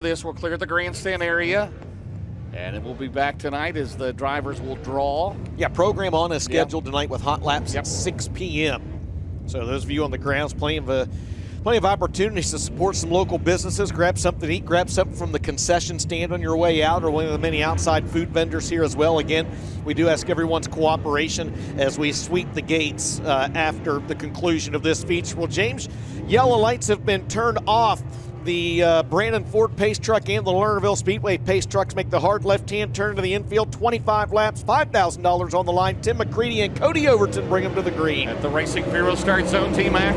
This will clear the grandstand area, and it will be back tonight as the drivers will draw. Yeah, program on is scheduled tonight with hot laps at 6 p.m. So those of you on the grounds, plenty of opportunities to support some local businesses. Grab something to eat, grab something from the concession stand on your way out, or one of the many outside food vendors here as well. Again, we do ask everyone's cooperation as we sweep the gates after the conclusion of this feature. Well, James, yellow lights have been turned off. The Brandon Ford pace truck and the Lernerville Speedway pace trucks make the hard left-hand turn to the infield. 25 laps, $5,000 on the line. Tim McCready and Cody Overton bring them to the green. At the Racing Hero start zone, T-Mac.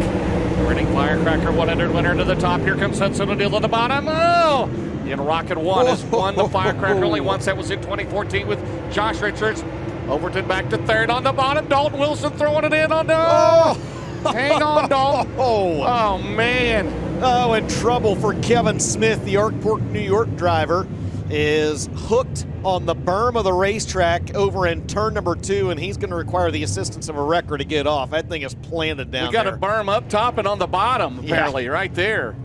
Running Firecracker 100 winner to the top. Here comes Hudson O'Neill at the bottom. Oh! In Rocket 1 has won the Firecracker only once. That was in 2014 with Josh Richards. Overton back to third on the bottom. Dalton Wilson throwing it in on the... Oh! Hang on, Dalton. Oh, man. Oh, in trouble for Kevin Smith, the Arkport, New York driver, is hooked on the berm of the racetrack over in turn number 2, and he's going to require the assistance of a wrecker to get off. That thing is planted down there. We got a berm up top and on the bottom, apparently, right there.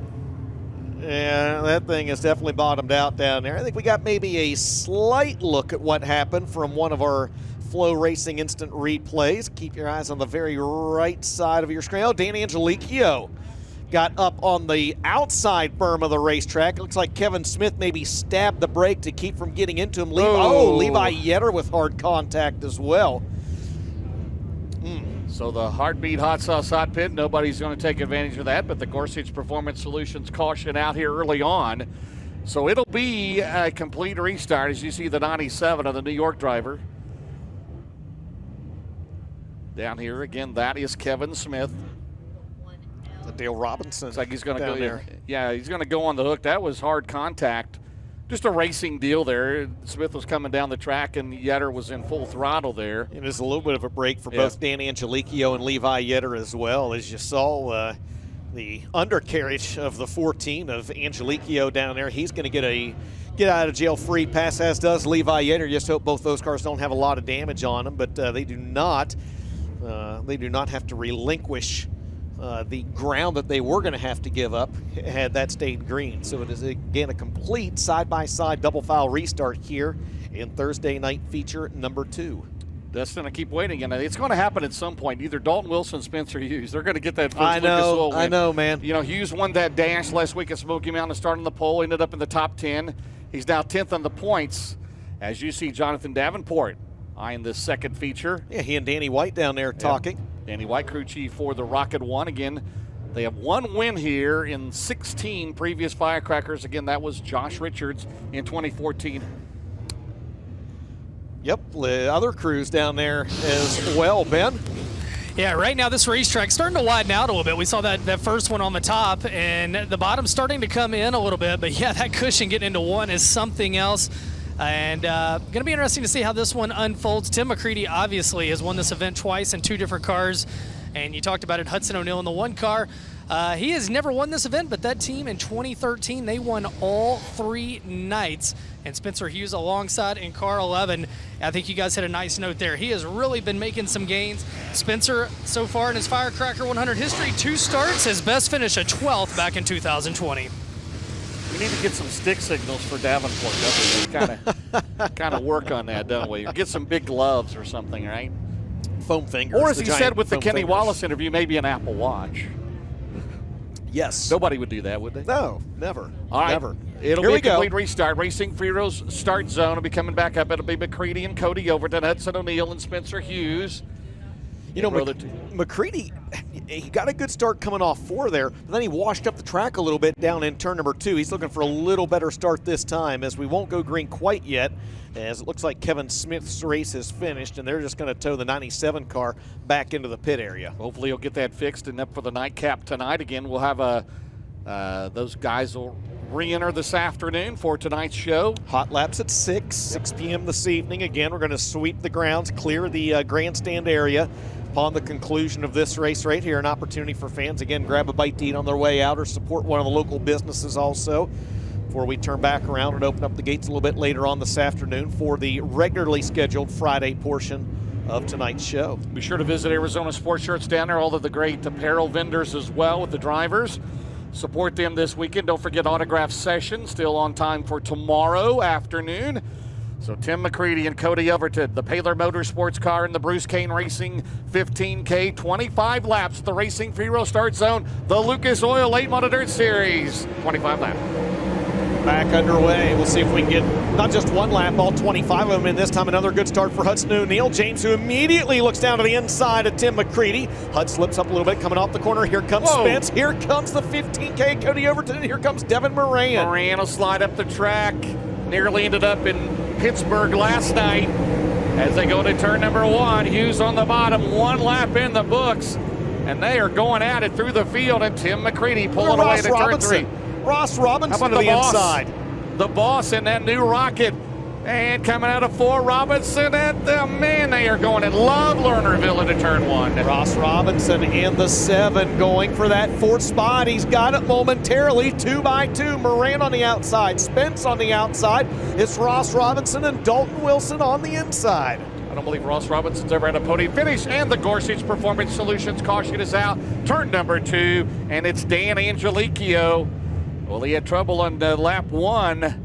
Yeah, that thing is definitely bottomed out down there. I think we got maybe a slight look at what happened from one of our Flow Racing instant replays. Keep your eyes on the very right side of your screen. Oh, Dan Angelicchio got up on the outside berm of the racetrack. It looks like Kevin Smith maybe stabbed the brake to keep from getting into him. Levi Yetter with hard contact as well. So the Heartbeat Hot Sauce Hot Pit, nobody's going to take advantage of that, but the Gorsuch Performance Solutions caution out here early on. So it'll be a complete restart as you see the 97 of the New York driver. Down here again, that is Kevin Smith. Dale Robinson. Looks like he's going to go there. Yeah, he's going to go on the hook. That was hard contact. Just a racing deal there. Smith was coming down the track, and Yetter was in full throttle there. It is a little bit of a break for both Dan Angelicchio and Levi Yetter as well. As you saw, the undercarriage of the 14 of Angelicchio down there, he's going to get a out of jail free pass, as does Levi Yetter. Just hope both those cars don't have a lot of damage on them, but they do not have to relinquish the ground that they were going to have to give up had that stayed green. So it is, again, a complete side-by-side double file restart here in Thursday night feature number 2. Dustin, I keep waiting, and it's going to happen at some point. Either Dalton Wilson, Spencer Hughes, they're going to get that first I know, man. You know, Hughes won that dash last week at Smoky Mountain, starting the pole, ended up in the top 10. He's now 10th on the points. As you see, Jonathan Davenport eyeing this second feature. Yeah, he and Danny White down there talking. Danny White, crew chief for the Rocket 1. Again, they have one win here in 16 previous Firecrackers. Again, that was Josh Richards in 2014. Yep, the other crews down there as well, Ben. Yeah, right now this racetrack's starting to widen out a little bit. We saw that first one on the top, and the bottom's starting to come in a little bit. But, yeah, that cushion getting into one is something else. And going to be interesting to see how this one unfolds. Tim McCready obviously has won this event twice in 2 different cars. And you talked about it, Hudson O'Neill in the 1 car. He has never won this event, but that team in 2013, they won all 3 nights. And Spencer Hughes alongside in car 11. I think you guys hit a nice note there. He has really been making some gains. Spencer, so far in his Firecracker 100 history, 2 starts. His best finish a 12th back in 2020. We need to get some stick signals for Davenport, don't we? Kind of work on that, don't we? Or get some big gloves or something, right? Foam fingers. Or as he said with the Kenny Wallace interview, maybe an Apple Watch. Yes. Nobody would do that, would they? No, never. All right. Never. It'll be a complete restart. Racing for Heroes start zone will be coming back up. It'll be McCready and Cody Overton, Hudson O'Neill and Spencer Hughes. You know, McCready, he got a good start coming off 4 there, but then he washed up the track a little bit down in turn number 2. He's looking for a little better start this time, as we won't go green quite yet, as it looks like Kevin Smith's race is finished, and they're just going to tow the 97 car back into the pit area. Hopefully he'll get that fixed and up for the nightcap tonight. Again, we'll have those guys will re-enter this afternoon for tonight's show. Hot laps at 6 p.m. this evening. Again, we're going to sweep the grounds, clear the grandstand area. Upon the conclusion of this race right here, an opportunity for fans, again, grab a bite to eat on their way out or support one of the local businesses also before we turn back around and open up the gates a little bit later on this afternoon for the regularly scheduled Friday portion of tonight's show. Be sure to visit Arizona Sports Shirts down there, all of the great apparel vendors as well with the drivers. support them this weekend. Don't forget autograph session, still on time for tomorrow afternoon. So Tim McCready and Cody Overton, the Paler Motorsports car and the Bruce Kane Racing 15K, 25 laps, the Racing for Heroes start zone, the Lucas Oil Late Model Dirt Series, 25 laps. Back underway. We'll see if we can get not just one lap, all 25 of them, and this time another good start for Hudson O'Neill. James, who immediately looks down to the inside of Tim McCready. Hud slips up a little bit, coming off the corner. Here comes Spence. Here comes the 15K, Cody Overton, and here comes Devin Moran. Moran will slide up the track. Nearly ended up in Pittsburgh last night as they go to turn number 1. Hughes on the bottom, 1 lap in the books, and they are going at it through the field, and Tim McCready pulling away to turn 3. Ross Robinson to the inside. The boss in that new rocket. And coming out of 4, Robinson and they are going in love Lernerville into turn 1. Ross Robinson in the 7 going for that 4th spot. He's got it momentarily, 2 by 2. Moran on the outside, Spence on the outside. It's Ross Robinson and Dalton Wilson on the inside. I don't believe Ross Robinson's ever had a podium finish, and the Gorsuch Performance Solutions caution is out. Turn number 2, and it's Dan Angelichio. Well, he had trouble on lap 1.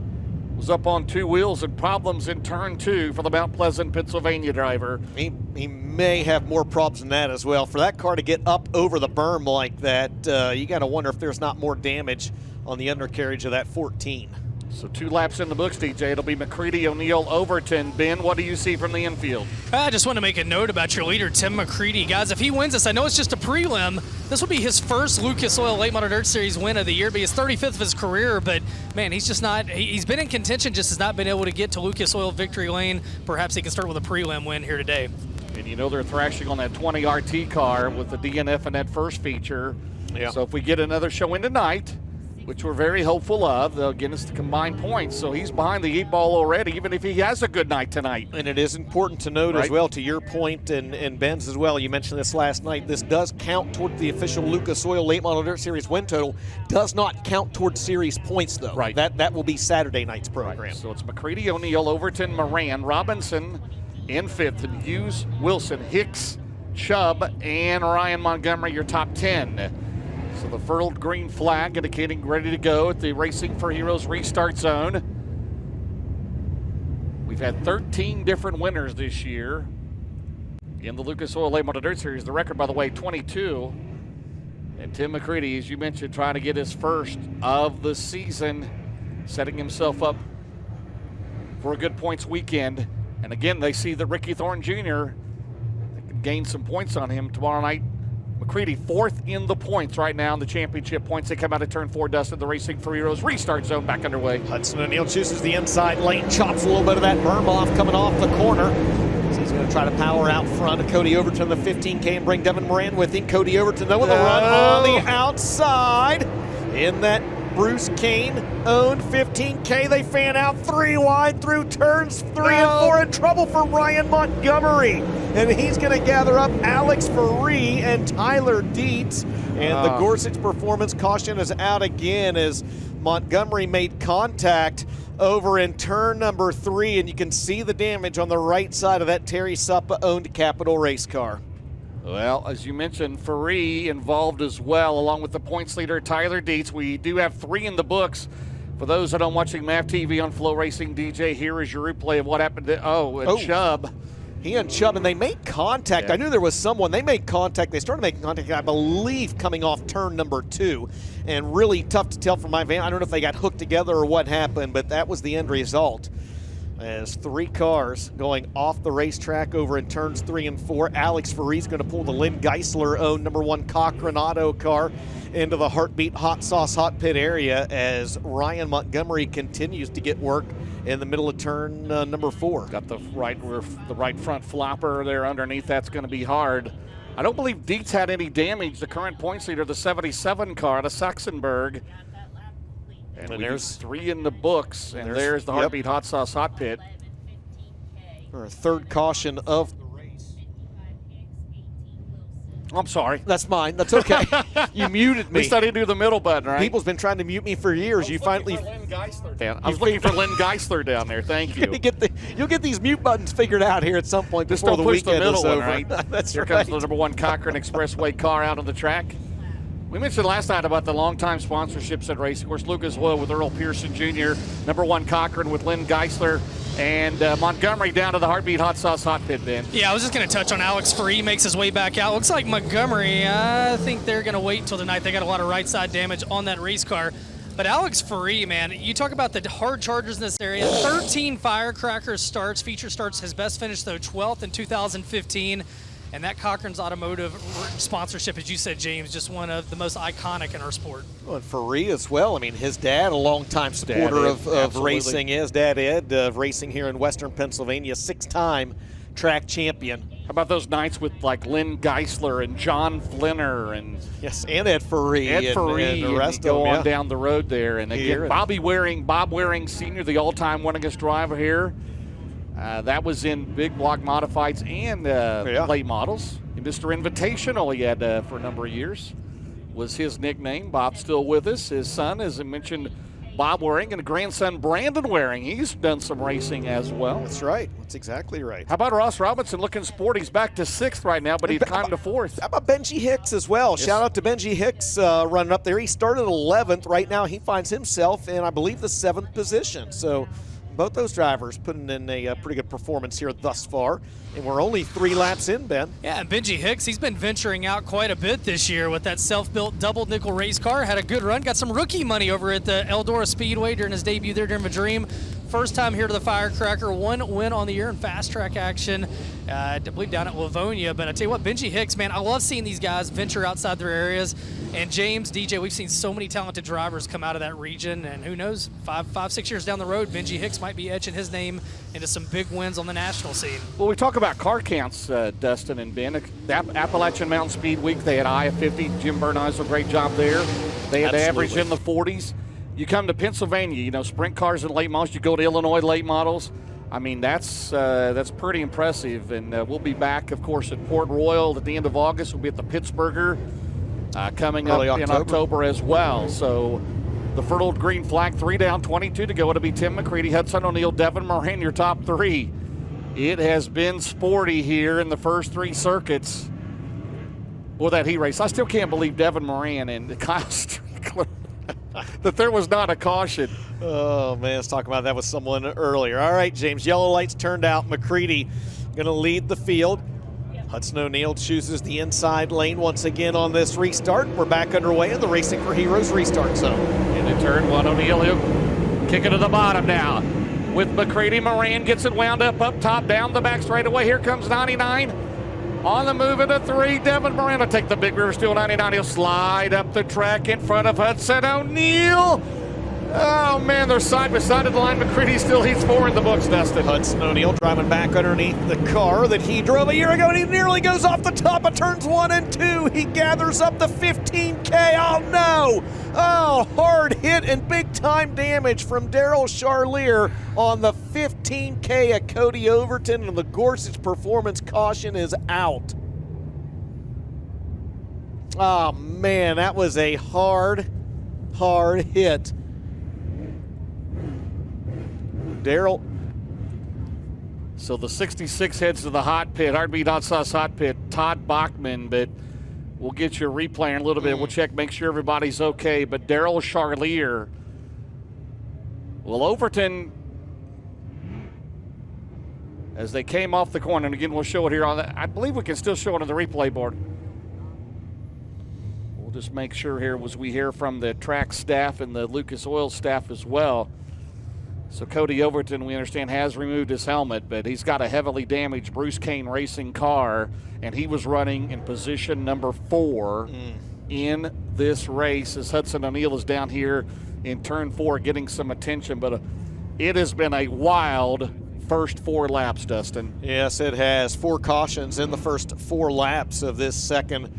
Was up on 2 wheels and problems in turn 2 for the Mount Pleasant, Pennsylvania driver. He may have more problems than that as well. For that car to get up over the berm like that, you got to wonder if there's not more damage on the undercarriage of that 14. So 2 laps in the books, DJ. It'll be McCready, O'Neill, Overton. Ben, what do you see from the infield? I just want to make a note about your leader, Tim McCready. Guys, if he wins this, I know it's just a prelim. This will be his first Lucas Oil Late Model Dirt Series win of the year. It'll be his 35th of his career, but man, he's just not, he's been in contention, just has not been able to get to Lucas Oil victory lane. Perhaps he can start with a prelim win here today. And you know they're thrashing on that 20 RT car with the DNF in that first feature. Yeah. So if we get another showing tonight, which we're very hopeful of, they'll get us the combined points. So he's behind the 8 ball already, even if he has a good night tonight. And it is important to note as well, to your point and Ben's as well, you mentioned this last night, this does count toward the official Lucas Oil Late Model Dirt Series win total. Does not count toward series points, though. Right. That will be Saturday night's program. Right. So it's McCready, O'Neill, Overton, Moran, Robinson in 5th, and Hughes, Wilson, Hicks, Chubb, and Ryan Montgomery, your top 10. So the furled green flag indicating ready to go at the Racing for Heroes restart zone. We've had 13 different winners this year in the Lucas Oil Late Model Dirt Series. The record, by the way, 22. And Tim McCready, as you mentioned, trying to get his first of the season, setting himself up for a good points weekend. And again, they see that Ricky Thornton Jr. can gain some points on him tomorrow night. McCready 4th in the points right now in the championship points. They come out of turn 4, Dustin, the Racing for Heroes restart zone back underway. Hudson O'Neill chooses the inside lane, chops a little bit of that berm off coming off the corner. So he's going to try to power out front of Cody Overton, the 15K, and bring Devin Moran with him. Cody Overton, though, with a run on the outside in that Bruce Kane-owned 15K. They fan out 3 wide through turns 3 and 4, in trouble for Ryan Montgomery. And he's going to gather up Alex Faree and Tyler Dietz. And the Gorsuch Performance caution is out again as Montgomery made contact over in turn number 3. And you can see the damage on the right side of that Terry Suppa-owned Capital race car. Well, as you mentioned, Faree involved as well, along with the points leader, Tyler Dietz. We do have 3 in the books. For those that aren't watching MAV TV on Flow Racing, DJ, here is your replay of what happened to, Chubb. He and Chubb, and they made contact. I knew there was someone. They made contact. They started making contact, I believe, coming off turn number 2. And really tough to tell from my van. I don't know if they got hooked together or what happened, but that was the end result. As 3 cars going off the racetrack over in turns 3 and 4. Alex Faree's going to pull the Lynn Geisler-owned number 1 Cochran Auto car into the Heartbeat Hot Sauce Hot Pit area as Ryan Montgomery continues to get work in the middle of turn number 4. Got the right front flopper there underneath. That's going to be hard. I don't believe Dietz had any damage. The current points leader, the 77 car, the Saxonburg. And there's 3 in the books, and there's the Heartbeat Hot Sauce Hot Pit. For a 3rd caution of the race. I'm sorry. That's mine. That's okay. You muted me. At least I didn't do the middle button, right? People's been trying to mute me for years. You finally. I was looking for Lynn Geisler down there. Thank you. You'll get these mute buttons figured out here at some point before the weekend is over. That's here comes the number 1 Cochran Expressway car out on the track. We mentioned last night about the longtime sponsorships at racing. Of course, Lucas Oil with Earl Pearson Jr., number 1 Cochran with Lynn Geisler, and Montgomery down to the Heartbeat Hot Sauce Hot Pit, Ben. Yeah, I was just going to touch on Alex Free, makes his way back out. Looks like Montgomery, I think they're going to wait until tonight. They got a lot of right side damage on that race car. But Alex Free, man, you talk about the hard chargers in this area. 13 Firecracker starts, feature starts. His best finish, though, 12th in 2015. And that Cochran's Automotive sponsorship, as you said, James, just one of the most iconic in our sport. Well, and Faree as well. I mean, his dad, a longtime supporter of racing. His dad, Ed, of racing here in Western Pennsylvania, 6-time track champion. How about those nights with like Lynn Geisler and John Flinner and yes, and Ed Faree, and the rest of them, go on down the road there. And again, Bob Waring Sr., the all-time winningest driver here. That was in big block modifieds and late models. Mr. Invitational he had for a number of years was his nickname. Bob's still with us. His son, as I mentioned, Bob Waring, and grandson Brandon Waring. He's done some racing as well. That's right. That's exactly right. How about Ross Robinson looking sport? He's back to 6th right now, but he's climbed to 4th. How about Benji Hicks as well? Yes. Shout out to Benji Hicks running up there. He started 11th. Right now he finds himself in, I believe, the 7th position. So both those drivers putting in a pretty good performance here thus far. And we're only 3 laps in, Ben. Yeah, and Benji Hicks, he's been venturing out quite a bit this year with that self-built double nickel race car. Had a good run, got some rookie money over at the Eldora Speedway during his debut there during the Dream. First time here to the Firecracker, 1 win on the year in fast track action, I believe down at Livonia. But I tell you what, Benji Hicks, man, I love seeing these guys venture outside their areas. And James, DJ, we've seen so many talented drivers come out of that region, and who knows, 5-6 years down the road, Benji Hicks might be etching his name into some big wins on the national scene. Well, we talk about car counts, Dustin and Ben. Appalachian Mountain Speed Week, they had I-50. Jim Bernheisel, great job there. They had average in the 40s. You come to Pennsylvania, sprint cars and late models. You go to Illinois late models. I mean, that's pretty impressive. And we'll be back, of course, at Port Royal at the end of August. We'll be at the Pittsburgher coming up in October as well. So the Fertile Green Flag, 3 down, 22 to go. It'll be Tim McCready, Hudson O'Neill, Devin Moran, your top 3. It has been sporty here in the first 3 circuits. Boy, that heat race. I still can't believe Devin Moran and Kyle Strickler that there was not a caution. Oh, man, let's talk about that with someone earlier. All right, James, yellow lights turned out. McCready going to lead the field. Hudson O'Neill chooses the inside lane once again on this restart. We're back underway in the Racing for Heroes restart zone. Into turn 1, O'Neill, he'll kick it to the bottom now. With McCready, Moran gets it wound up top, down the back straightaway. Here comes 99. On the move into 3, Devin Moran will take the big river steel 99. He'll slide up the track in front of Hudson O'Neill. Oh, man, they're side by side of the line. McCready still heats 4 in the books, Dustin. Hudson O'Neill driving back underneath the car that he drove a year ago, and he nearly goes off the top of turns 1 and 2. He gathers up the 15K. Oh, no. Oh, hard hit and big-time damage from Daryl Charlier on the 15K at Cody Overton, and the Gorsuch Performance caution is out. Oh, man, that was a hard hit. Daryl. So the 66 heads to the hot pit, Heartbeat Hot Sauce Hot Pit, Todd Bachman, but we'll get you a replay in a little bit. We'll check, make sure everybody's okay. But Daryl Charlier, well, Overton, as they came off the corner, and again, we'll show it here on the, I believe we can still show it on the replay board. We'll just make sure here as we hear from the track staff and the Lucas Oil staff as well. So Cody Overton, we understand, has removed his helmet, but he's got a heavily damaged Bruce Kane racing car, and he was running in position number 4 in this race as Hudson O'Neill is down here in turn 4 getting some attention. But it has been a wild first 4 laps, Dustin. Yes, it has. 4 cautions in the first 4 laps of this second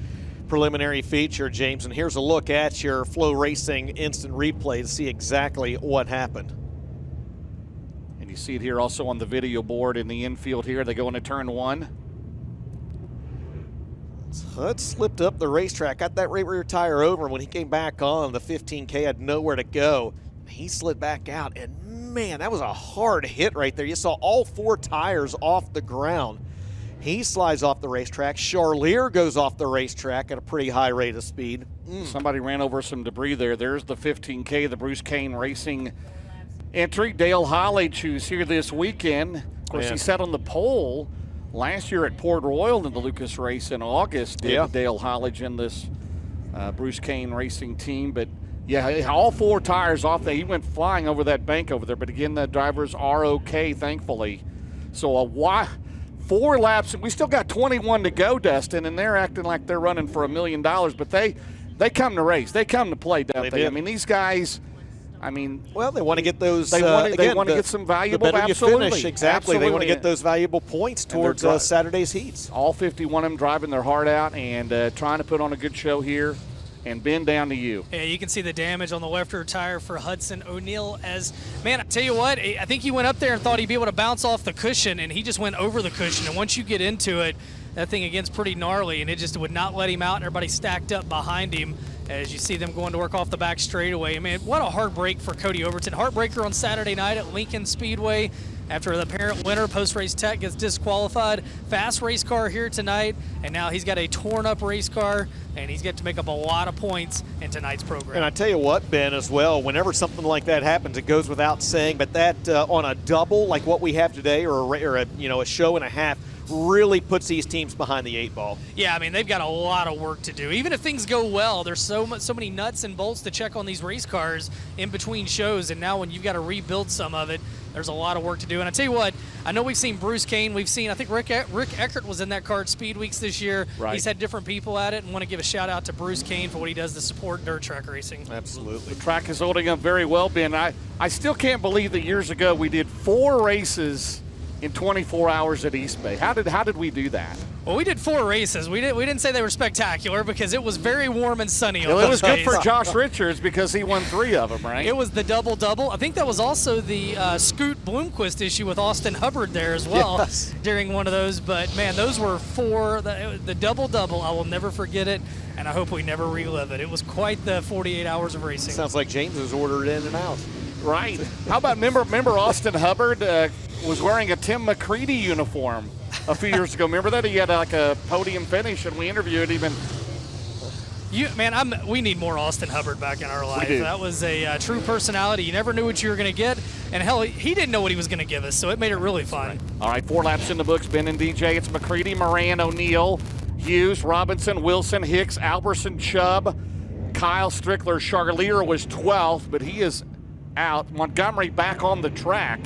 preliminary feature, James. And here's a look at your Flow Racing instant replay to see exactly what happened. You see it here also on the video board in the infield here. They go into turn 1. Hud slipped up the racetrack, got that right rear tire over, and when he came back on, the 15K had nowhere to go. He slid back out, and man, that was a hard hit right there. You saw all 4 tires off the ground. He slides off the racetrack. Charlier goes off the racetrack at a pretty high rate of speed. Somebody ran over some debris there. There's the 15K, the Bruce Kane Racing entry. Dale Hollage, who's here this weekend. Of course, he sat on the pole last year at Port Royal in the Lucas race in August. Dale Hollage in this Bruce Kane Racing team. But yeah, all 4 tires off there. He went flying over that bank over there. But again, the drivers are okay, thankfully. So 4 laps. We still got 21 to go, Dustin, and they're acting like they're running for $1 million. But they come to race. They come to play, don't they? I mean, these guys. I mean, well, they want to get those. They want to get some valuable. The better absolutely, you finish, exactly. Absolutely. They want to get those valuable points towards Saturday's heats. All 51 of them driving their heart out and trying to put on a good show here. And Ben, down to you. Yeah, you can see the damage on the left rear tire for Hudson O'Neill. As man, I tell you what, I think he went up there and thought he'd be able to bounce off the cushion, and he just went over the cushion. And once you get into it, that thing again's pretty gnarly, and it just would not let him out. And everybody stacked up behind him as you see them going to work off the back straightaway. Man, what a heartbreak for Cody Overton. Heartbreaker on Saturday night at Lincoln Speedway. After the apparent winner, post-race tech, gets disqualified. Fast race car here tonight, and now he's got a torn-up race car, and he's got to make up a lot of points in tonight's program. And I tell you what, Ben, as well, whenever something like that happens, it goes without saying, but that on a double like what we have today, or a show and a half, really puts these teams behind the 8 ball. Yeah, I mean, they've got a lot of work to do. Even if things go well, there's so many nuts and bolts to check on these race cars in between shows, and now when you've got to rebuild some of it, there's a lot of work to do. And I tell you what, I know we've seen Bruce Kane. We've seen, I think Rick Eckert was in that car at Speed Weeks this year. Right. He's had different people at it, and want to give a shout out to Bruce Kane for what he does to support dirt track racing. Absolutely. The track is holding up very well, Ben. I still can't believe that years ago we did 4 races in 24 hours at East Bay. How did we do that? Well, we did 4 races. We didn't say they were spectacular because it was very warm and sunny. Well, it was good for Josh Richards because he won 3 of them, right? It was the double-double. I think that was also the Scoot Bloomquist issue with Austin Hubbard there as well during one of those. But, man, those were 4. The double-double, I will never forget it, and I hope we never relive it. It was quite the 48 hours of racing. Sounds like James was ordered in and out. Right. How about, remember Austin Hubbard was wearing a Tim McCready uniform a few years ago. Remember that? He had like a podium finish, and we interviewed him. And we need more Austin Hubbard back in our life. We do. That was a true personality. You never knew what you were going to get, and hell, he didn't know what he was going to give us, so it made it really fun. Right. All right, 4 laps in the books, Ben and DJ. It's McCready, Moran, O'Neill, Hughes, Robinson, Wilson, Hicks, Alberson, Chubb, Kyle Strickler. Charlier was 12th, but he is out. Montgomery back on the track.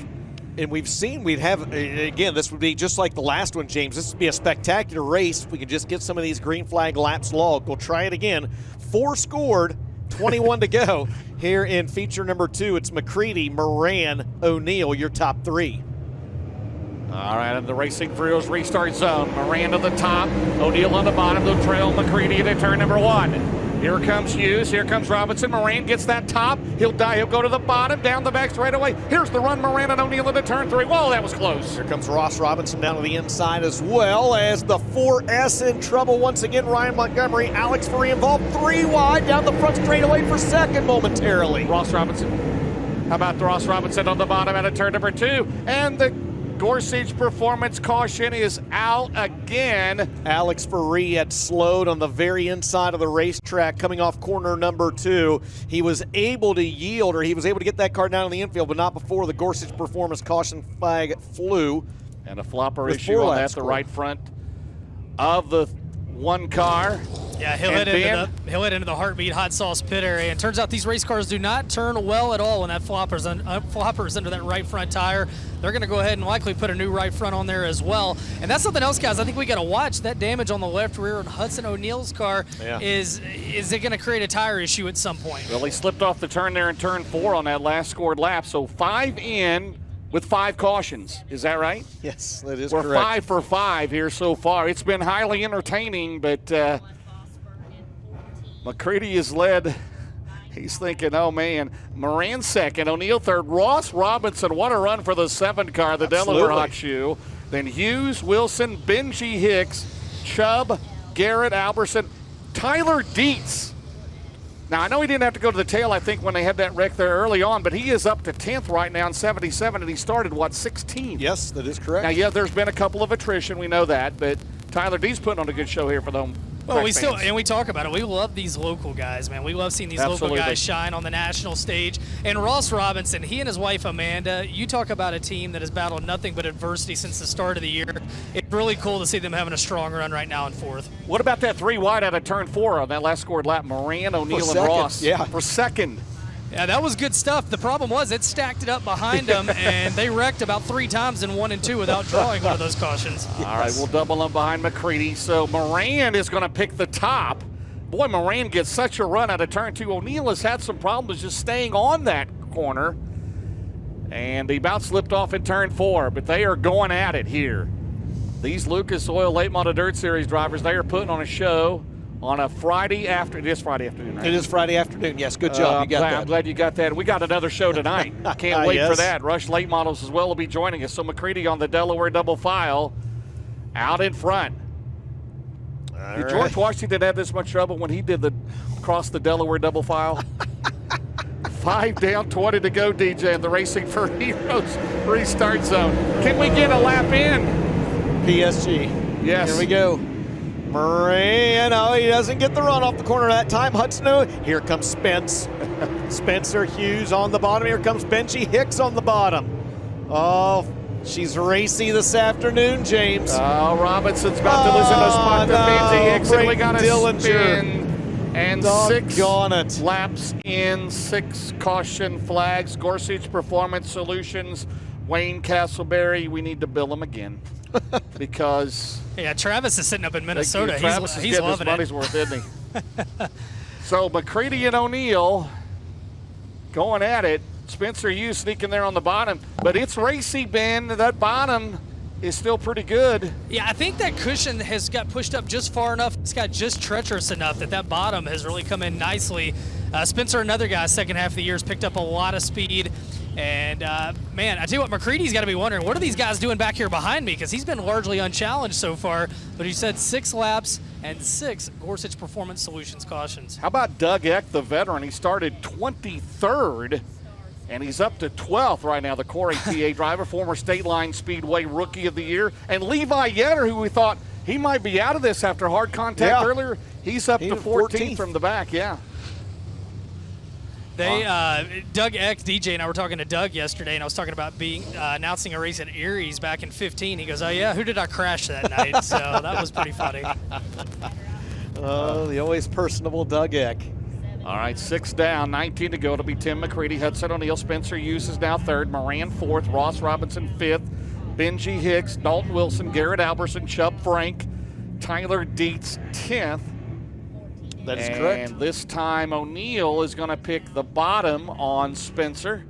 And we'd have, again, this would be just like the last one, James. This would be a spectacular race if we could just get some of these green flag laps logged. We'll try it again. 4 scored, 21 to go. Here in feature number 2, it's McCready, Moran, O'Neill, your top 3. All right, and the Racing Freels restart zone. Moran to the top, O'Neill on the bottom. They'll trail McCready into turn number 1. Here comes Hughes. Here comes Robinson. Moran gets that top. He'll go to the bottom, down the back straightaway. Here's the run. Moran and O'Neill into turn 3. Whoa, that was close. Here comes Ross Robinson down to the inside as well as the 4S in trouble once again. Ryan Montgomery, Alex Ferree involved 3 wide down the front straightaway for second momentarily. Ross Robinson. How about Ross Robinson on the bottom out of turn number 2? And the Gorsuch Performance caution is out again. Alex Ferree had slowed on the very inside of the racetrack coming off corner number 2. He was able to yield, or he was able to get that car down in the infield, but not before the Gorsuch Performance caution flag flew. And a flopper issue on that, the right front of the 1 car. Yeah, he'll hit into the Heartbeat hot sauce pit area. And turns out these race cars do not turn well at all when that flopper's under that right front tire. They're going to go ahead and likely put a new right front on there as well. And that's something else, guys. I think we got to watch that damage on the left rear of Hudson O'Neill's car. Yeah. Is it going to create a tire issue at some point? Well, he slipped off the turn there in turn 4 on that last scored lap. So 5 in with 5 cautions. Is that right? Yes, that is correct. We're 5 for 5 here so far. It's been highly entertaining, but McCready is led. He's thinking, oh, man. Moran second, O'Neill third. Ross Robinson, what a run for the 7 car, the Delaware Hot Shoe. Then Hughes, Wilson, Benji Hicks, Chubb, Garrett, Alberson, Tyler Dietz Now, I know he didn't have to go to the tail, I think, when they had that wreck there early on, but he is up to 10th right now in 77, and he started, 16th? Yes, that is correct. Now, yeah, there's been a couple of attrition. We know that, but Tyler D's putting on a good show here for the home. Well, we talk about it. We love these local guys, man. We love seeing these local guys shine on the national stage. And Ross Robinson, he and his wife Amanda, you talk about a team that has battled nothing but adversity since the start of the year. It's really cool to see them having a strong run right now in 4th. What about that 3 wide out of turn 4 on that last scored lap? Moran, O'Neill, and Ross. Yeah. For second. Yeah, that was good stuff. The problem was it stacked it up behind them, and they wrecked about 3 times in 1 and 2 without drawing one of those cautions. Yes. All right, we'll double them behind McCready. So Moran is going to pick the top. Boy, Moran gets such a run out of turn 2. O'Neill has had some problems just staying on that corner, and he about slipped off in turn 4, but they are going at it here. These Lucas Oil Late Model Dirt Series drivers, they are putting on a show on a Friday afternoon. It is Friday afternoon, right? It is Friday afternoon. Yes, good job. You got that. I'm glad you got that. We got another show tonight. Can't wait for that. Rush Late Models as well will be joining us. So McCready on the Delaware double file out in front. Did George Washington have this much trouble when he did the cross the Delaware double file? 5 down, 20 to go, DJ, in the Racing for Heroes restart zone. Can we get a lap in? PSG. Yes. Here we go. Moran, oh, he doesn't get the run off the corner that time. Hudson, here comes Spence. Spencer Hughes on the bottom. Here comes Benji Hicks on the bottom. Oh, she's racy this afternoon, James. Oh, Robinson's about to lose in a spot to Benji Hicks, and we got a spin. And 6 laps in, 6 caution flags. Gorsuch Performance Solutions, Wayne Castleberry, we need to bill him again. Because yeah, Travis is sitting up in Minnesota. Travis he's getting loving his money's worth, isn't he? So McCready and O'Neill going at it. Spencer Hughes sneaking there on the bottom, but it's racy, Ben. That bottom is still pretty good. Yeah, I think that cushion has got pushed up just far enough. It's got just treacherous enough that bottom has really come in nicely. Spencer, another guy, second half of the year, has picked up a lot of speed. And, man, I tell you what, McCready's got to be wondering, what are these guys doing back here behind me? Because he's been largely unchallenged so far. But he said 6 laps and 6 Gorsuch Performance Solutions cautions. How about Doug Eck, the veteran? He started 23rd, and he's up to 12th right now, the Corey TA driver, former State Line Speedway Rookie of the Year. And Levi Yetter, who we thought he might be out of this after hard contact earlier, he's up to 14th from the back, Doug Eck, DJ, and I were talking to Doug yesterday, and I was talking about announcing a race at Erie's back in 15. He goes, oh, yeah, who did I crash that night? So that was pretty funny. Oh, the always personable Doug Eck. All right, 6 down, 19 to go. It'll be Tim McCready, Hudson O'Neill, Spencer Hughes is now 3rd, Moran 4th, Ross Robinson 5th, Benji Hicks, Dalton Wilson, Garrett Alberson, Chubb Frank, Tyler Dietz 10th. That is correct. And this time O'Neill is going to pick the bottom on Spencer.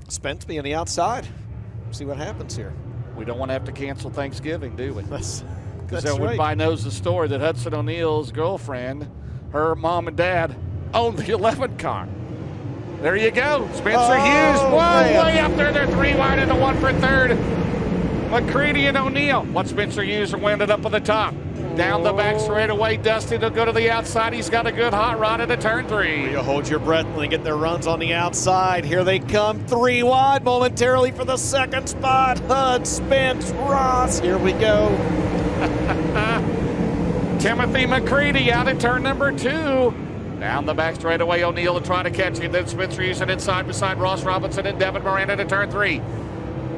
Spence being the outside. See what happens here. We don't want to have to cancel Thanksgiving, do we? That's everybody right. knows the story that Hudson O'Neill's girlfriend, her mom and dad, owned the 11 car. There you go. Spencer Hughes. Whoa, way up there. They're 3 wide and a 1 for 3rd. McCready and O'Neill. What Spencer Hughes ended up on the top. Down the back straightaway, Dusty will go to the outside. He's got a good hot rod into turn 3. You hold your breath when they get their runs on the outside. Here they come, 3 wide momentarily for the 2nd spot. Hud, Spence, Ross. Here we go. Timothy McCready out in turn number 2. Down the back straightaway, O'Neill to try to catch him. Then Spencer using inside beside Ross Robinson and Devin Moran into turn 3.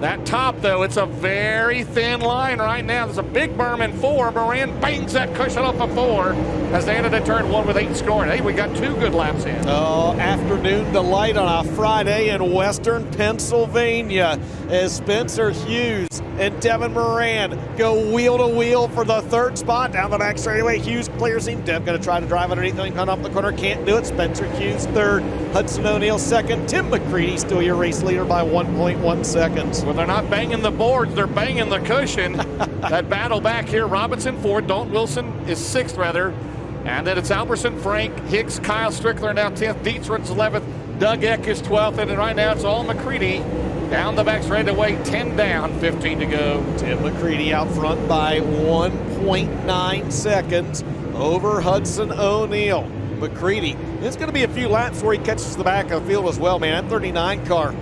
That top, though, it's a very thin line right now. There's a big berm in 4. Moran bangs that cushion off of 4 as they ended at turn 1 with 8 scoring. Hey, we got 2 good laps in. Oh, afternoon delight on a Friday in Western Pennsylvania as Spencer Hughes and Devin Moran go wheel to wheel for the 3rd spot. Down the back straightaway, Hughes clears him. Dev going to try to drive underneath him, come off the corner, can't do it. Spencer Hughes 3rd, Hudson O'Neill 2nd, Tim McCready still your race leader by 1.1 seconds. Well, they're not banging the boards, they're banging the cushion. That battle back here, Robinson 4th, Dalton Wilson is 6th rather. And then it's Alberson, Frank, Hicks, Kyle Strickler now 10th, Dietz runs 11th, Doug Eck is 12th, and right now it's all McCready. Down the back straightaway, 10 down, 15 to go. Tim McCready out front by 1.9 seconds over Hudson O'Neill. McCready. It's going to be a few laps where he catches the back of the field as well, man. That 39 car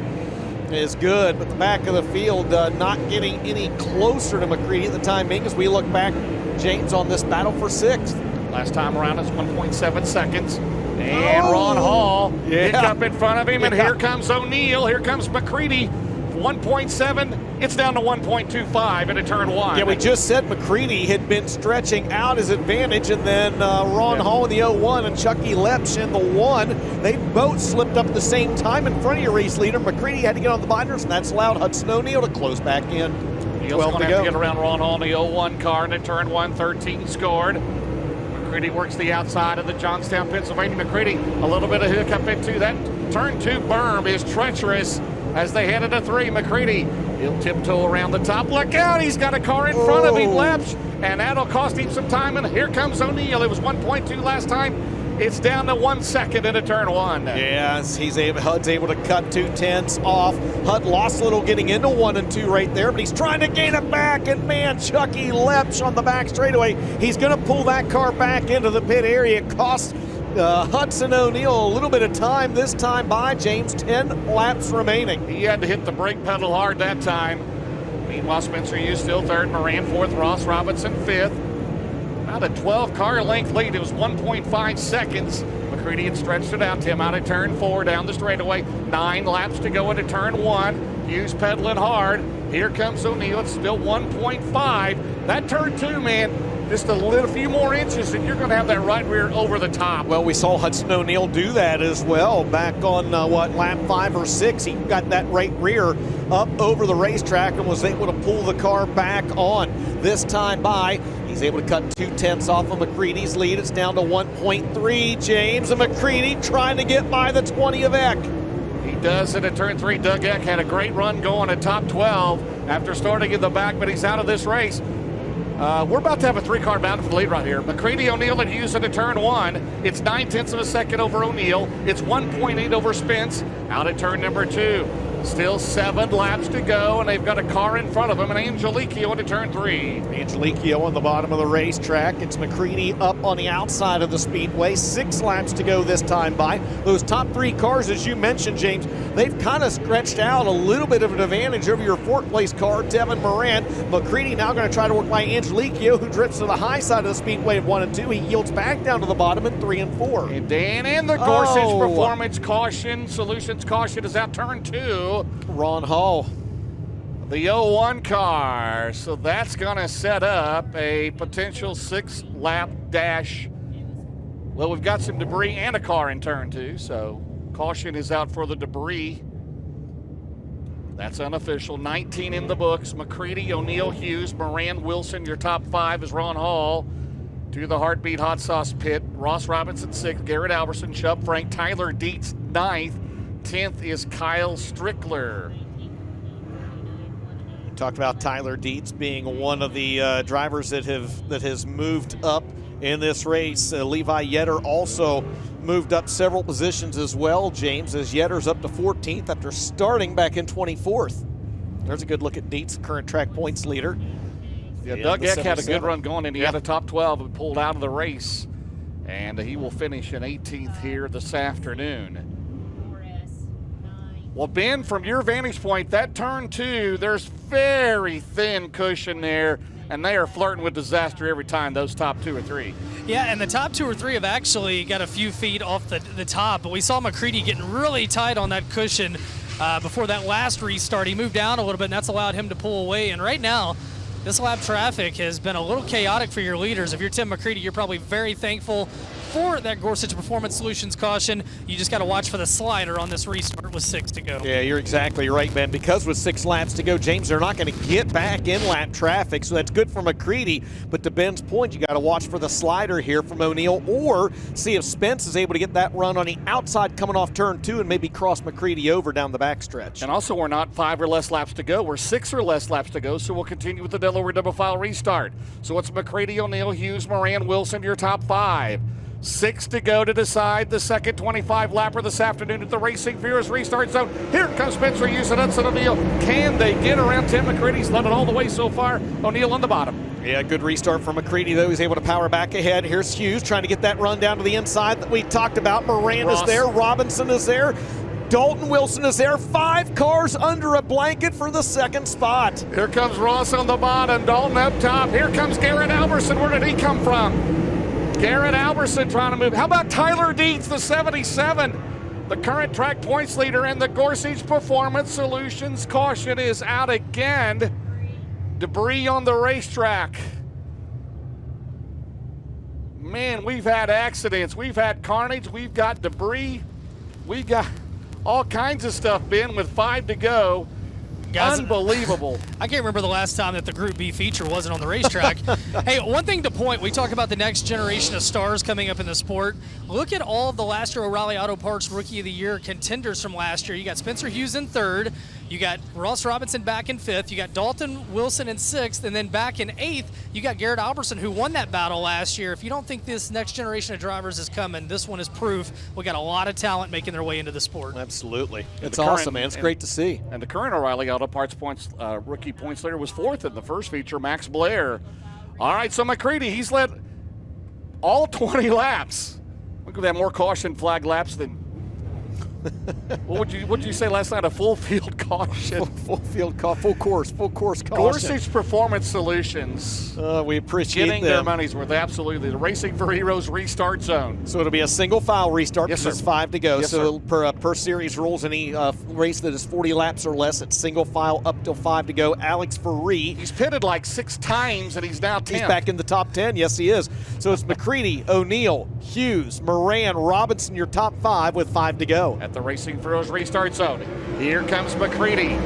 is good, but the back of the field not getting any closer to McCready at the time being as we look back, James, on this battle for 6th. Last time around is 1.7 seconds. And Ron Hall hit up in front of him, and here comes O'Neill. Here comes McCready. 1.7, it's down to 1.25 into turn 1. Yeah, we just said McCready had been stretching out his advantage, and then Ron Hall in the 01 and Chucky Lepsch in the 1. They both slipped up at the same time in front of your race leader. McCready had to get on the binders, and that's allowed Hudson O'Neill to close back in. Neal's going to have to get around Ron Hall in the 01 car, and in turn 1, 13 scored. McCready works the outside of the Johnstown, Pennsylvania. McCready, a little bit of hiccup into that. Turn 2 berm is treacherous as they head into 3. McCready, he'll tiptoe around the top. Look out, he's got a car in front of him, Lepsch, and that'll cost him some time. And here comes O'Neill. It was 1.2 last time. It's down to 1 second into turn 1. Yeah, Hud's able to cut 2 tenths off. Hud lost a little getting into 1 and 2 right there, but he's trying to gain it back. And man, Chucky Lepsch on the back straightaway. He's going to pull that car back into the pit area. It costs Hudson O'Neill a little bit of time this time by James. 10 laps remaining. He had to hit the brake pedal hard that time. Meanwhile, Spencer Hughes still 3rd, Moran 4th, Ross Robinson 5th. About a 12-car length lead. It was 1.5 seconds. McCready had stretched it out. Tim out of turn 4 down the straightaway. 9 laps to go into turn 1. Hughes pedaling hard. Here comes O'Neill. It's still 1.5. That turn 2, man, just a little few more inches, and you're going to have that right rear over the top. Well, we saw Hudson O'Neill do that as well back on, lap 5 or 6. He got that right rear up over the racetrack and was able to pull the car back on. This time by, he's able to cut 2 tenths off of McCready's lead. It's down to 1.3, James. And McCready trying to get by the 20 of Eck. He does it at turn 3. Doug Eck had a great run going at top 12 after starting in the back, but he's out of this race. We're about to have a 3-car battle for the lead right here. McCready, O'Neill, and Hughes into turn 1. It's 9 tenths of a second over O'Neill. It's 1.8 over Spence. Out at turn number 2. Still 7 laps to go, and they've got a car in front of them, and Angelicchio into turn 3. Angelicchio on the bottom of the racetrack. It's McCready up on the outside of the speedway. 6 laps to go this time by. Those top 3 cars, as you mentioned, James, they've kind of stretched out a little bit of an advantage over your 4th place car, Devin Moran. McCready now going to try to work by Angelicchio, who drifts to the high side of the speedway of 1 and 2. He yields back down to the bottom in 3 and 4. And Dan in the Gorsuch Performance caution. Solutions caution is out turn 2. Ron Hall. The 01 car. So that's going to set up a potential 6-lap dash. Well, we've got some debris and a car in turn 2, so caution is out for the debris. That's unofficial. 19 in the books. McCready, O'Neill, Hughes, Moran, Wilson. Your top 5 is Ron Hall. To the Heartbeat Hot Sauce pit. Ross Robinson 6th, Garrett Alberson, Chubb Frank, Tyler Dietz 9th. 10th is Kyle Strickler. Talked about Tyler Dietz being one of the drivers that has moved up in this race. Levi Yetter also moved up several positions as well, James, as Yetter's up to 14th after starting back in 24th. There's a good look at Dietz, current track points leader. Yeah, Doug Eck had a good run going, and he had a top 12 and pulled out of the race. And he will finish in 18th here this afternoon. Well, Ben, from your vantage point, that turn 2, there's very thin cushion there, and they are flirting with disaster every time, those top 2 or 3. Yeah, and the top 2 or 3 have actually got a few feet off the top, but we saw McCready getting really tight on that cushion before that last restart. He moved down a little bit, and that's allowed him to pull away. And right now, this lap traffic has been a little chaotic for your leaders. If you're Tim McCready, you're probably very thankful for that Gorsuch Performance Solutions caution. You just got to watch for the slider on this restart with 6 to go. Yeah, you're exactly right, Ben. Because with 6 laps to go, James, they're not going to get back in lap traffic, so that's good for McCready. But to Ben's point, you got to watch for the slider here from O'Neill, or see if Spence is able to get that run on the outside coming off turn 2 and maybe cross McCready over down the backstretch. And also, we're not 5 or less laps to go. We're 6 or less laps to go, so we'll continue with the Delaware double file restart. So it's McCready, O'Neill, Hughes, Moran, Wilson, your top 5. 6 to go to decide the second 25 lapper this afternoon at the Racing Furies restart zone. Here comes Spencer Hughes and Hudson O'Neill. Can they get around Tim McCready? He's led it all the way so far. O'Neill on the bottom. Yeah, good restart from McCready, though. He's able to power back ahead. Here's Hughes trying to get that run down to the inside that we talked about. Miranda's there. Robinson is there. Dalton Wilson is there. 5 cars under a blanket for the second spot. Here comes Ross on the bottom. Dalton up top. Here comes Garrett Alberson. Where did he come from? Garrett Alberson trying to move. How about Tyler Dietz, the 77? The current track points leader, and the Gorsuch Performance Solutions caution is out again. Debris on the racetrack. Man, we've had accidents. We've had carnage. We've got debris. We've got all kinds of stuff, Ben, with 5 to go. Guys, unbelievable. I can't remember the last time that the Group B feature wasn't on the racetrack. Hey, one thing to point, we talk about the next generation of stars coming up in the sport. Look at all of the last year O'Reilly Auto Parts Rookie of the Year contenders from last year. You got Spencer Hughes in 3rd. You got Ross Robinson back in 5th. You got Dalton Wilson in 6th. And then back in 8th, you got Garrett Alberson, who won that battle last year. If you don't think this next generation of drivers is coming, this one is proof. We got a lot of talent making their way into the sport. Absolutely. It's awesome, man. It's great to see. And the current O'Reilly Auto Parts points rookie points leader was 4th in the first feature, Max Blair. All right, so McCready, he's led all 20 laps. Look at that, more caution flag laps than what would you say last night? A full field caution. Full course caution. Gorsuch Performance Solutions. We appreciate getting their money's worth. Absolutely. The Racing for Heroes restart zone. So it'll be a single file restart because it's 5 to go. Yes, so per series rules, any race that is 40 laps or less, it's single file up till 5 to go. Alex Ferree. He's pitted like 6 times and he's now 10th. He's back in the top 10. Yes, he is. So it's McCready, O'Neill, Hughes, Moran, Robinson, your top 5 with 5 to go. At the Racing for Heroes restart zone. Here comes McCready.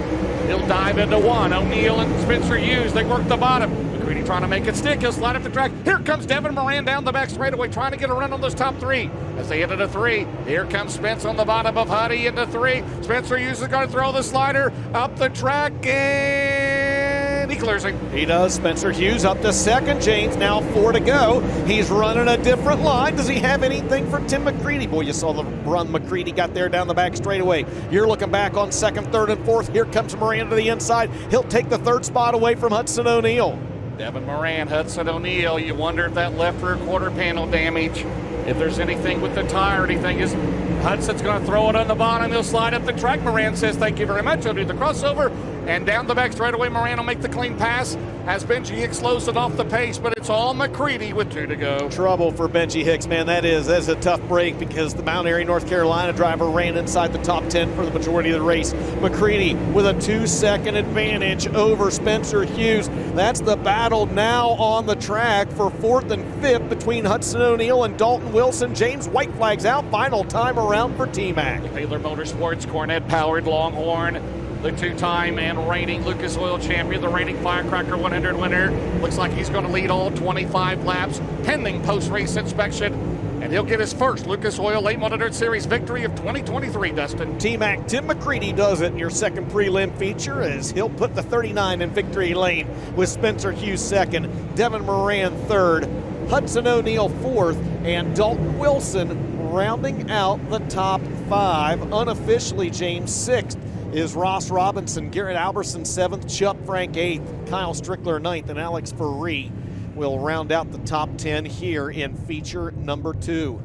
He'll dive into 1. O'Neill and Spencer Hughes, they work the bottom. McCready trying to make it stick. He'll slide up the track. Here comes Devin Moran down the back straightaway, trying to get a run on those top 3. As they hit into 3, here comes Spence on the bottom of Huddy into 3. Spencer Hughes is going to throw the slider up the track, and he clears him. He does. Spencer Hughes up to 2nd. James now 4 to go. He's running a different line. Does he have anything for Tim McCready? Boy, you saw the run McCready got there down the back straightaway. You're looking back on 2nd, 3rd, and 4th. Here comes Moran to the inside. He'll take the 3rd spot away from Hudson O'Neill. Devin Moran, Hudson O'Neill. You wonder if that left rear quarter panel damage, if there's anything with the tire, anything is. Hudson's going to throw it on the bottom. He'll slide up the track. Moran says, thank you very much. He'll do the crossover. And down the back straightaway, Moran will make the clean pass as Benji Hicks slows it off the pace, but it's all McCready with 2 to go. Trouble for Benji Hicks, man. That's a tough break because the Mount Airy, North Carolina driver ran inside the top 10 for the majority of the race. McCready with a 2-second advantage over Spencer Hughes. That's the battle now on the track for 4th and 5th between Hudson O'Neill and Dalton Wilson. James White flags out. Final time around for T-Mac. Baylor Motorsports, Cornette-powered Longhorn. The 2-time and reigning Lucas Oil champion, the reigning Firecracker 100 winner. Looks like he's going to lead all 25 laps, pending post-race inspection. And he'll get his first Lucas Oil Late Model Series victory of 2023, Dustin. T-Mac, Tim McCready does it in your second prelim feature as he'll put the 39 in victory lane with Spencer Hughes 2nd, Devin Moran 3rd, Hudson O'Neill 4th, and Dalton Wilson rounding out the top 5. Unofficially, James 6th. Is Ross Robinson, Garrett Alberson 7th, Chuck Frank 8th, Kyle Strickler 9th, and Alex Ferree will round out the top 10 here in feature number 2.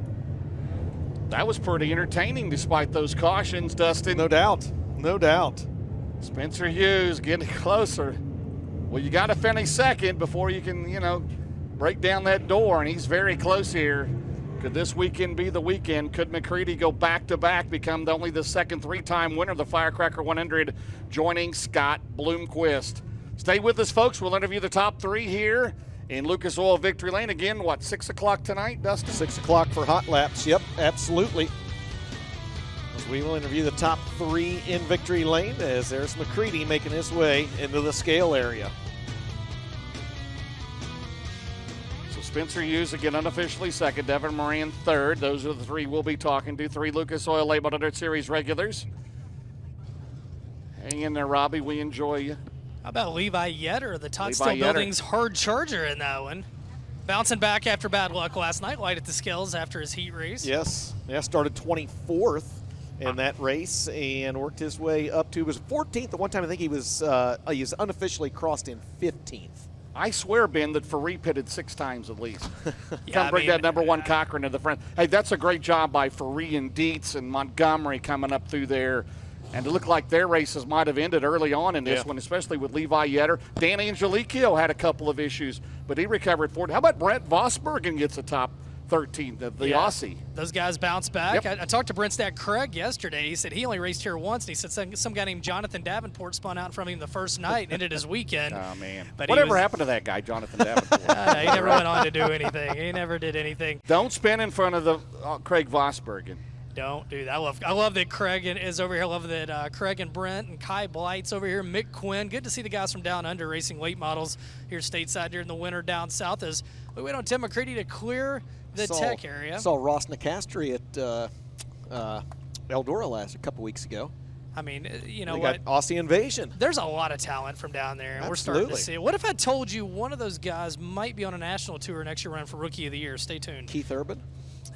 That was pretty entertaining despite those cautions, Dustin. No doubt, no doubt. Spencer Hughes getting closer. Well, you got to finish 2nd before you can, break down that door, and he's very close here. Could this weekend be the weekend? Could McCready go back-to-back, become only the 2nd 3-time winner of the Firecracker 100, joining Scott Bloomquist? Stay with us, folks. We'll interview the top 3 here in Lucas Oil Victory Lane. Again, 6 o'clock tonight, Dustin? 6 o'clock for hot laps. Yep, absolutely. As we will interview the top 3 in Victory Lane as there's McCready making his way into the scale area. Spencer Hughes again unofficially 2nd, Devin Moran 3rd. Those are the 3 we'll be talking to. 3 Lucas Oil Late Model Series regulars. Hang in there, Robbie. We enjoy you. How about Levi Yetter, the Totstone Building's hard charger in that one? Bouncing back after bad luck last night, light at the scales after his heat race. Yes, started 24th in that race and worked his way up to, was 14th at one time. I think he was unofficially crossed in 15th. I swear, Ben, that Ferree pitted 6 times at least. Yeah, Bring that number 1 Cochran to the front. Hey, that's a great job by Ferree and Dietz and Montgomery coming up through there. And it looked like their races might have ended early on in this one, especially with Levi Yetter. Dan Angelico had a couple of issues, but he recovered 40. How about Brent Vosbergen gets a top 13, the Aussie? Those guys bounce back. Yep. I talked to Brent's dad, Craig, yesterday. He said he only raced here once, and he said some guy named Jonathan Davenport spun out from him the first night and ended his weekend. Oh, man. But whatever happened to that guy, Jonathan Davenport? He never went on to do anything. He never did anything. Don't spin in front of the Craig Vosbergen. Don't do that. I love that Craig is over here. I love that Craig and Brent and Kai Blight's over here. Mick Quinn. Good to see the guys from down under racing late models here stateside during the winter down south as we wait on Tim McCready to clear the tech area. Saw Ross Nicastri at Eldora a couple weeks ago. I mean, you know they what? got Aussie Invasion. There's a lot of talent from down there, and we're starting to see it. What if I told you one of those guys might be on a national tour next year running for Rookie of the Year? Stay tuned. Keith Urban?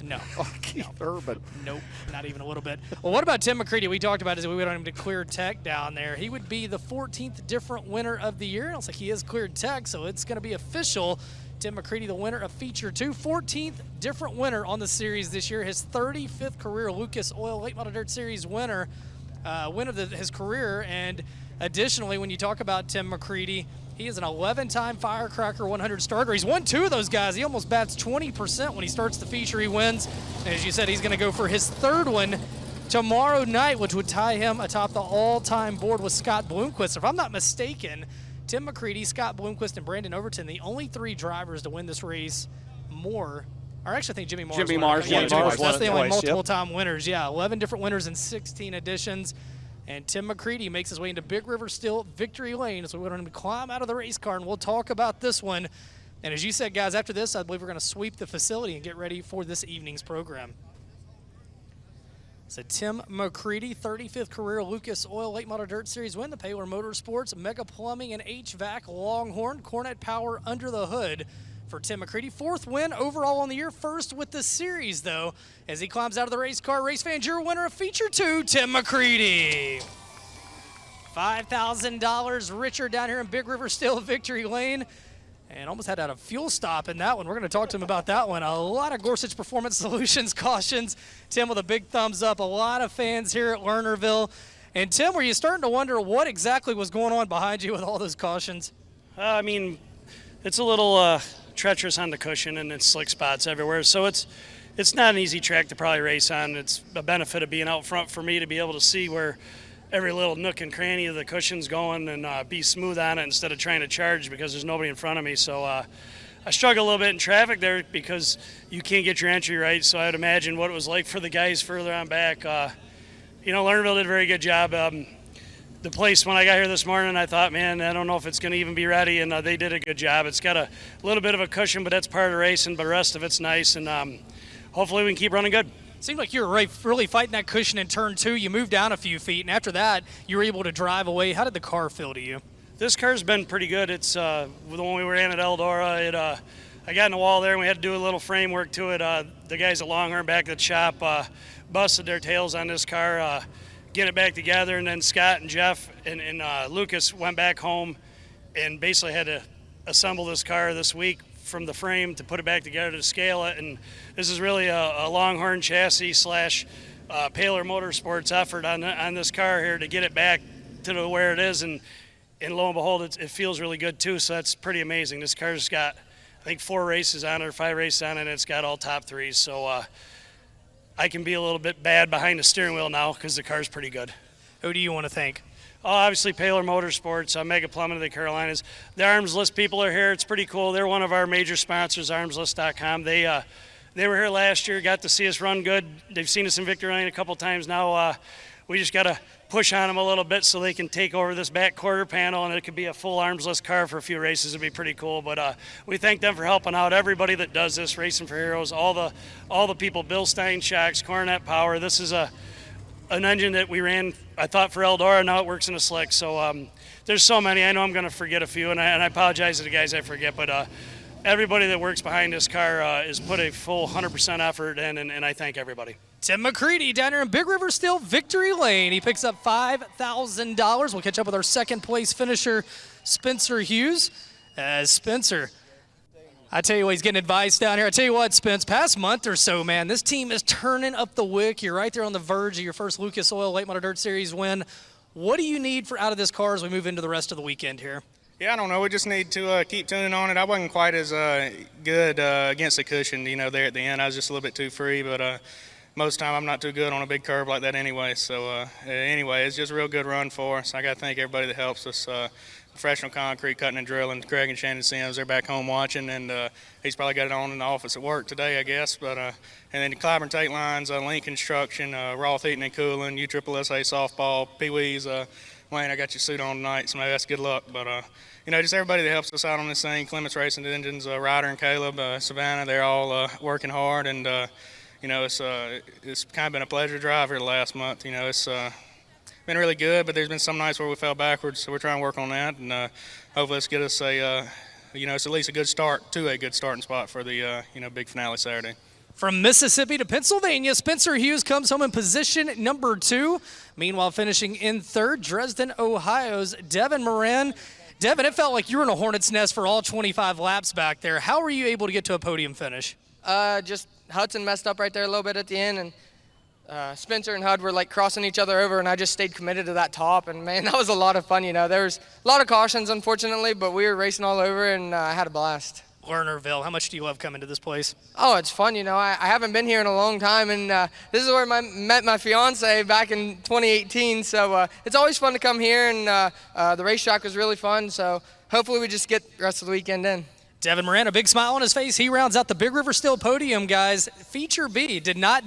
No. Oh, Keith Urban. Nope, not even a little bit. Well, what about Tim McCready? We talked about is we went on him to clear tech down there. He would be the 14th different winner of the year. It looks like he has cleared tech, so it's going to be official. Tim McCready, the winner of Feature 2, 14th different winner on the series this year. His 35th career Lucas Oil Late Model Dirt Series winner, win of his career. And additionally, when you talk about Tim McCready, he is an 11-time Firecracker 100 starter. He's won 2 of those guys. He almost bats 20% when he starts the feature. He wins. And as you said, he's going to go for his 3rd one tomorrow night, which would tie him atop the all-time board with Scott Bloomquist. If I'm not mistaken, Tim McCready, Scott Bloomquist, and Brandon Overton, the only 3 drivers to win this race more. Or actually, I think Jimmy Mars. Jimmy Mars. That's the only twice, multiple-time winners. Yeah, 11 different winners in 16 editions. And Tim McCready makes his way into Big River Steel Victory Lane. So we're going to climb out of the race car, and we'll talk about this one. And as you said, guys, after this, I believe we're going to sweep the facility and get ready for this evening's program. So Tim McCready, 35th career Lucas Oil Late Model Dirt Series win. The Paler Motorsports, Mega Plumbing, and HVAC Longhorn. Cornet Power under the hood for Tim McCready. 4th win overall on the year. 1st with the series, though, as he climbs out of the race car. Race fans, your winner of Feature 2, Tim McCready. $5,000 richer down here in Big River Steel Victory Lane. And almost had a fuel stop in that one. We're going to talk to him about that one. A lot of Gorsuch Performance Solutions cautions. Tim with a big thumbs up. A lot of fans here at Lernerville. And Tim, were you starting to wonder what exactly was going on behind you with all those cautions? I mean, it's a little treacherous on the cushion and it's slick spots everywhere. So it's not an easy track to probably race on. It's a benefit of being out front for me to be able to see where every little nook and cranny of the cushion's going and be smooth on it instead of trying to charge because there's nobody in front of me. So I struggle a little bit in traffic there because you can't get your entry right. So I would imagine what it was like for the guys further on back. Lernerville did a very good job. The place, when I got here this morning, I thought, man, I don't know if it's going to even be ready, and they did a good job. It's got a little bit of a cushion, but that's part of the racing, but the rest of it's nice, and hopefully we can keep running good. Seemed like you were really fighting that cushion in turn 2. You moved down a few feet, and after that, you were able to drive away. How did the car feel to you? This car's been pretty good. It's when we were in at Eldora, I got in the wall there, and we had to do a little framework to it. The guys at Longhorn back at the shop busted their tails on this car, get it back together, and then Scott and Jeff and Lucas went back home and basically had to assemble this car this week from the frame to put it back together to scale it. And this is really a Longhorn chassis / Paler Motorsports effort on this car here to get it back to where it is, and lo and behold, it feels really good too. So that's pretty amazing. This car's got, I think, 4 races on it or 5 races on it, and it's got all top 3s. So I can be a little bit bad behind the steering wheel now because the car's pretty good. Who do you want to thank? Obviously, Paler Motorsports, Mega Plumbing of the Carolinas. The Arms List people are here. It's pretty cool. They're one of our major sponsors, armslist.com. They were here last year, got to see us run good. They've seen us in Victory Lane a couple times now. We just got to push on them a little bit so they can take over this back quarter panel, and it could be a full Arms List car for a few races. It'd be pretty cool. But we thank them for helping out. Everybody that does this, Racing for Heroes, all the people, Bill Stein Shocks, Cornet Power. This is an engine that we ran, I thought, for Eldora. Now it works in a slick. So there's so many. I know I'm going to forget a few, and I apologize to the guys I forget. But everybody that works behind this car has put a full 100% effort in, and I thank everybody. Tim McCready down here in Big River Steel Victory Lane. He picks up $5,000. We'll catch up with our second place finisher, Spencer Hughes. Spencer, I tell you what, he's getting advice down here. I tell you what, Spence, past month or so, man, this team is turning up the wick. You're right there on the verge of your first Lucas Oil Late Model Dirt Series win. What do you need for out of this car as we move into the rest of the weekend here? Yeah, I don't know. We just need to keep tuning on it. I wasn't quite as good against the cushion, there at the end. I was just a little bit too free, but most of the time I'm not too good on a big curve like that anyway. So anyway, it's just a real good run for us. I got to thank everybody that helps us. Professional Concrete, Cutting and Drilling, Craig and Shannon Sims, they're back home watching, and he's probably got it on in the office at work today, I guess. But and then the Clyburn Tate Lines, Link Construction, Roth Heating and Cooling, USSSA Softball, Pee Wee's. Wayne, I got your suit on tonight, so maybe that's good luck. But just everybody that helps us out on this thing, Clements Racing Engines, Ryder and Caleb, Savannah, they're all working hard, and it's kind of been a pleasure to drive here the last month. It's been really good, but there's been some nights where we fell backwards, so we're trying to work on that, and hopefully let's get us it's at least a good start to a good starting spot for the big finale Saturday. From Mississippi to Pennsylvania, Spencer Hughes comes home in position number 2. Meanwhile, finishing in third, Dresden, Ohio's Devin Moran. Devin, it felt like you were in a hornet's nest for all 25 laps back there. How were you able to get to a podium finish? Just Hudson messed up right there a little bit at the end, and Spencer and Hud were like crossing each other over, and I just stayed committed to that top, and man, that was a lot of fun. There was a lot of cautions, unfortunately, but we were racing all over, and I had a blast. Lernerville, how much do you love coming to this place? Oh, it's fun. I haven't been here in a long time, and this is where I met my fiance back in 2018, so it's always fun to come here, and the racetrack was really fun, so hopefully we just get the rest of the weekend in. Devin Moran, a big smile on his face. He rounds out the Big River Steel podium, guys. Feature B did not